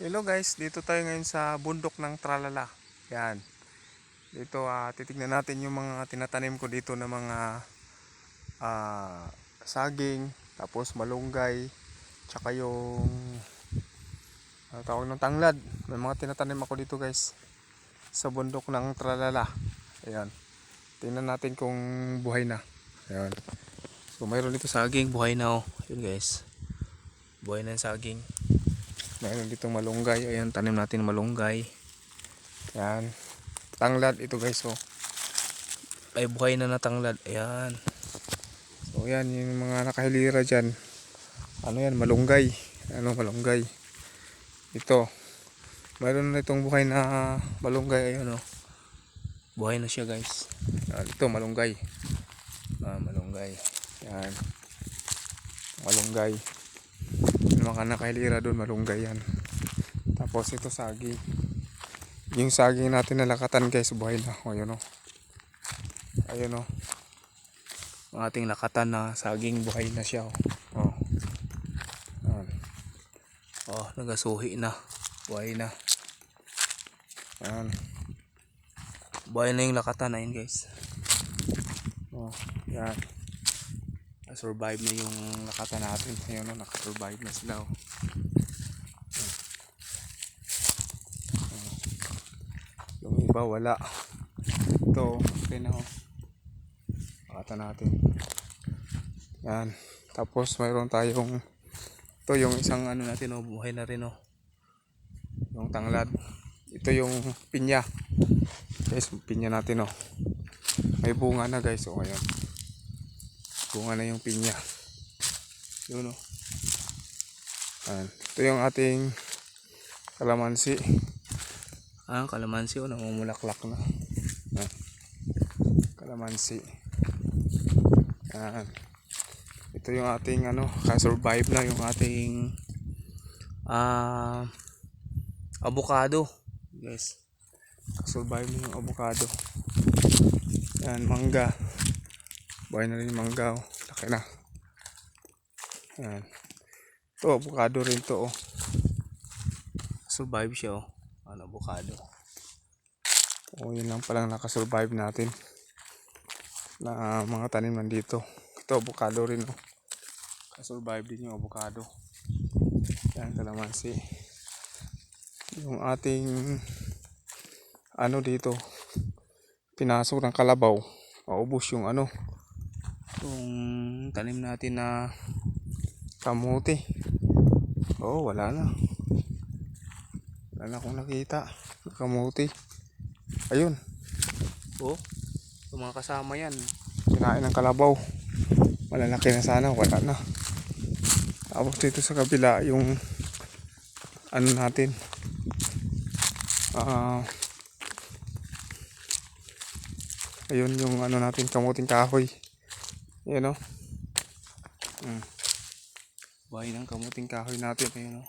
Hello guys, dito tayo ngayon sa bundok ng Tralala. Yan. Dito titignan natin yung mga tinatanim ko dito na mga saging, tapos malunggay, tsaka yung tawag ng tanglad. May mga tinatanim ako dito guys sa bundok ng Tralala. Ayan. Tingnan natin kung buhay na. Ayan. So mayroon dito saging, buhay na oh. Yun guys. Buhay na yung saging. Mayroon dito malunggay. Ayan, tanim natin malunggay. Ayan. Tanglad ito guys oh. Ay buhay na na tanglad. Ayan. So ayan yung mga nakahilira dyan. Ano yan? Malunggay. Ano malunggay? Ito. Mayroon na itong buhay na malunggay. Ayan oh. Buhay na siya guys. Ayan, ito malunggay. Malunggay. Ayan. Malunggay. Yung mga nakahilira doon malunggay yan. Tapos ito saging. Yung saging natin nalakatan guys buhay na. Ayun o. Ayun o. Ang ating lakatan na saging buhay na siya o. Nagasuhi na. Buhay na. Ayan. Buhay na yung lakatan na yun guys. Yan. Survive na yung lakatan natin. Ayun o. Nakasurvive na sila o. Yung iba wala. Ito okay na o. Lakatan natin. Yan. Tapos mayroon tayong ito yung isang ano natin o. Buhay na rin o. Yung tanglad. Ito yung pinya. Guys, pinya natin o. May bunga na guys o. Ayan. Bunga na yung pinya. Yun o. Ayan. Ito yung ating kalamansi. Kalamansi o. Namumulaklak na. Ayan. Kalamansi. Ayan. Ito yung ating ano. Kasurvive na yung ating avocado. Guys. Kasurvive na yung avocado. Ayan. Mangga. Buhay na rin yung mangga oh. Laki na. Ayan. Ito avocado rin to oh. Survive siya oh. Avocado. Yun lang palang nakasurvive natin. Na mga tanim nandito. Ito avocado rin oh. Kasurvive din yung avocado. Ayan kalamansi. Yung ating ano dito. Pinasok ng kalabaw. Maubos yung ano. Yung tanim natin na kamuti. Wala na. Wala na akong nakita. Kamuti. Ayun. Yung mga kasama yan. Kinain ng kalabaw. Malalaki na sana. Wala na. Tapos dito sa kabila yung ano natin. Ayun yung ano natin. Kamuting kahoy. Ayan o. Buhay ng kamuting kahoy natin. Ayan o.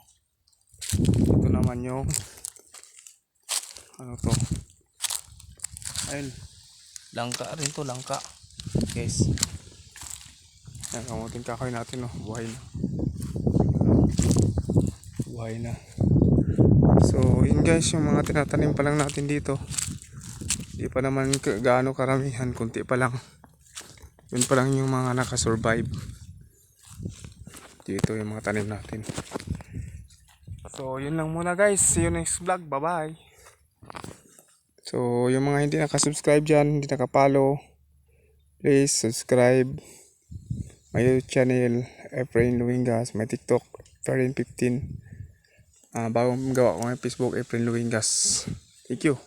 Ito naman yung ano to. Ayun. Langka rin to. Langka. Guys. Ayan kamuting kahoy natin o. Buhay na. Buhay na. So yun guys. Yung mga tinatanim pa lang natin dito. Hindi pa naman gaano karamihan. Kunti pa lang. Yun pa lang yung mga nakasurvive. Dito yung mga tanim natin. So yun lang muna guys. See you next vlog. Bye bye. So yung mga hindi nakasubscribe dyan, hindi nakapollow, please subscribe my YouTube channel Efrain Luingas, my TikTok Efrain 15. Bagong gawa ko ng Facebook Efrain Luingas. Thank you.